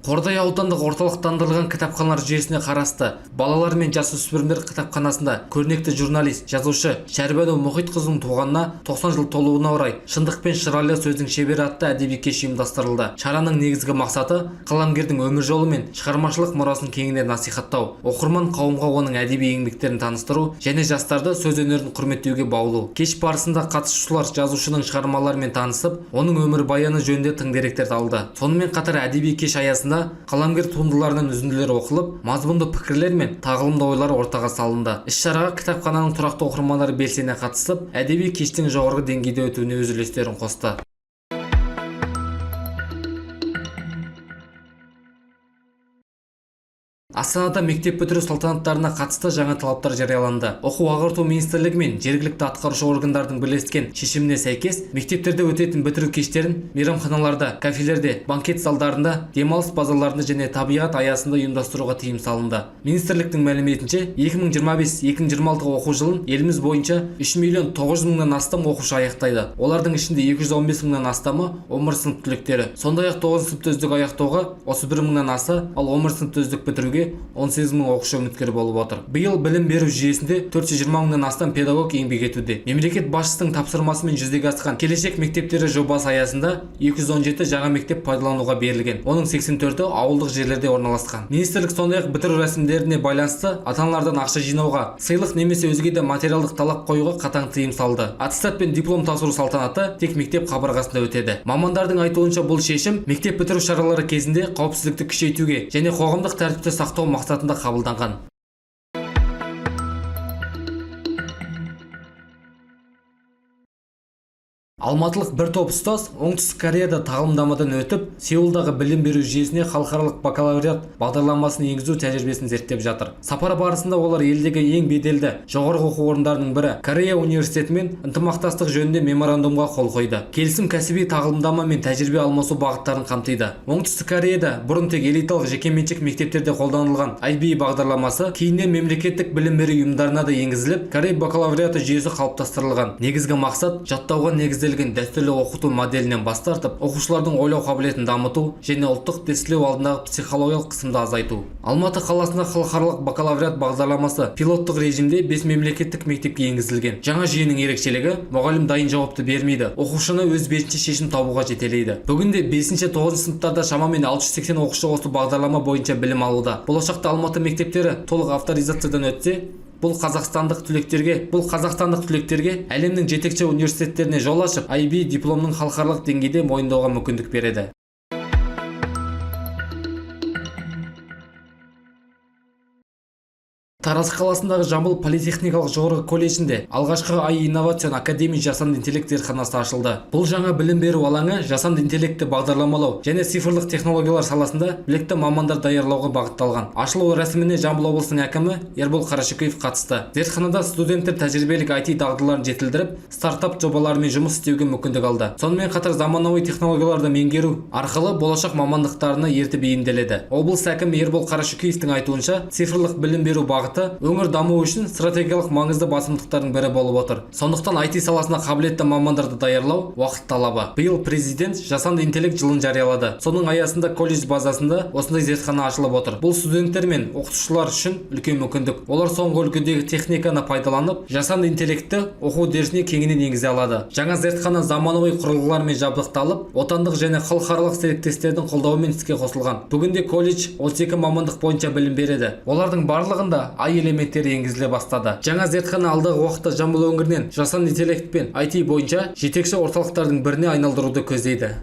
Қордай аудандық орталықтандырылған кітапханалар жүйесіне қарасты балалар мен жасөспірімдер кітапханасында көрнекті журналист, жазушы Шәрбану Мұхитқызының туғанына 90 жыл толуына орай шындық пен шырайлы сөздің шебері атты әдеби кеш ұйымдастырылды. Шараның негізгі мақсаты қаламгердің өмір жолы мен шығармашылық мұрасын кеңінен насихаттау, оқырман қауымға оның әдеби еңбектерін таныстыру және жастарды сөз өнерін құрметтеуге баулу. Кеш барысында қатысушылар жазушының шығармаларымен танысып, оның өмірбаяны жөнінде тың деректерді алды. Сонымен қатар әдеби кеш аясында қаламгер туындыларынан үзінділер оқылып, мазмұнды пікірлер мен тағылымды ойлар ортаға салынды. Іс-шараға кітапхананың тұрақты оқырмандары белсене қатысып, әдеби кештің жоғарғы деңгейде өтуіне өз үлестерін қосты. Астанада мектеп бітіру салтанаттарына қатысты жаңа талаптар жарияланды. Оқу-ағарту министрлігі мен жергілікті атқарушы органдардың бірлескен шешіміне сәйкес, мектептерде өтетін бітіру кештерін мейрамханаларда, кафелерде, банкет залдарында, демалыс базаларында және табиғат аясында ұйымдастыруға тыйым салынды. Министрліктің мәліметінше, 2025-2026 оқу жылын еліміз бойынша 3.900.000-нан астам оқушы аяқтайды. Олардың ішінде 215.000-нан астамы 11 сынып түлектері. Сондай-ақ 9 сыныпты үздік аяқтауға 31.000-нан аса, ал 11 сыныпты үздік бітіруге 18.000 оқушы үміткер болып отыр. Биыл білім беру жүйесінде 420.000-нан астам педагог еңбек етуде. Мемлекет басшысының тапсырмасымен жүзеге асқан келешек мектептері жобасы аясында 217 жаңа мектеп пайдалануға берілген. Оның 84-і ауылдық жерлерде орналасқан. Министрлік сондай-ақ бітіру рәсімдеріне байланысты ата-аналардан ақша жинауға, сыйлық немесе өзге де материалдық талап қоюға қатаң тыйым салды. Аттестат пен диплом тапсыру салтанаты тек мектеп қабырғасында өтеді. Мамандардың айтуынша бұл шешім мектеп бітіру шаралары кезінде қауіпсіздікті күшейтуге және қоғамдық тәртіпті сақтау мақсатында қабылданған. Алматылық бір топ ұстаз Оңтүстік Кореяда тағылымдамадан өтіп, Сеулдағы білім беру жүйесіне халықаралық бакалавриат бағдарламасын енгізу тәжірибесін зерттеп жатыр. Сапар барысында олар елдегі ең беделді жоғарғы оқу орындарының бірі Корея университетімен ынтымақтастық жөнінде меморандумға қол қойды. Келісім кәсіби тағылымдама мен тәжірибе алмасу бағыттарын қамтиды. Оңтүстік Кореяда бұрын тек элиталық жекеменшік мектептерде қолданылған IB бағдарламасы кейіннен мемлекеттік білім беру ұйымдарына да енгізіліп, Корей бакалавриаты жүйесі қалыптастырылған. Негізгі мақсат жаттауға негізделген дәстүрлі оқыту моделінен бас тартып, оқушылардың ойлау қабілетін дамыту және ұлттық тестілеу алдындағы психологиялық қысымды азайту. Алматы қаласында халықаралық бакалавриат бағдарламасы пилоттық режимде 5 мемлекеттік мектепке енгізілген. Жаңа жүйенің ерекшелігі мұғалім дайын жауапты бермейді, оқушыны өз бетінше шешім табуға жетелейді. Бүгінде 5-9 сыныптарда шамамен 680 оқушы осы бағдарлама бойынша білім алуда. Болашақта Алматы мектептері толық авторизациядан өтсе, бұл қазақстандық түлектерге әлемнің жетекші университеттеріне жол ашып, IB дипломның халықаралық деңгейде мойындауға мүмкіндік береді. Тараз қаласындағы Жамбыл политехникалық жоғарғы колледжінде алғашқы AI Innovation Academy жасанды интеллект зертханасы ашылды. Бұл жаңа білім беру алаңы жасанды интеллектті бағдарламалау және цифрлық технологиялар саласында білекті мамандар даярлауға бағытталған. Ашылу рәсіміне Жамбыл облысының әкімі Ербол Қарашөкеев қатысты. Зертханада студенттер тәжірибелік IT дағдыларын жетілдіріп, стартап жобаларымен жұмыс істеуге мүмкіндік алды. Сонымен қатар заманауи технологияларды меңгеру арқылы болашақ мамандықтарына ерте бейімделеді. Облыс әкімі Ербол Қарашөкеевтің айтуынша, цифрлық білім беру бағыты өңір дамуы үшін стратегиялық маңызды басымдықтардың бірі болып отыр. Сондықтан IT саласына қабілетті мамандарды даярлау уақыт талабы. Биыл президент жасанды интеллект жылын жариялады. Соның аясында колледж базасында осындай зертхана ашылып отыр. Бұл студенттер мен оқытушылар үшін үлкен мүмкіндік. Олар соңғы үлгідегі техниканы пайдаланып, жасанды интеллектті оқу үдерісіне кеңінен енгізе алады. Жаңа зертхана заманауи құрылғылармен жабдықталып, отандық және халықаралық серіктестердің қолдауымен іске қосылған. Бүгінде колледж 32 мамандық бойынша білім береді. Олардың барлығында AI элементтері енгізіле бастады. Жаңа зертхана алдағы уақытта Жамбыл өңірінен жасанды интеллект пен IT бойынша жетекші орталықтардың біріне айналдыруды көздейді.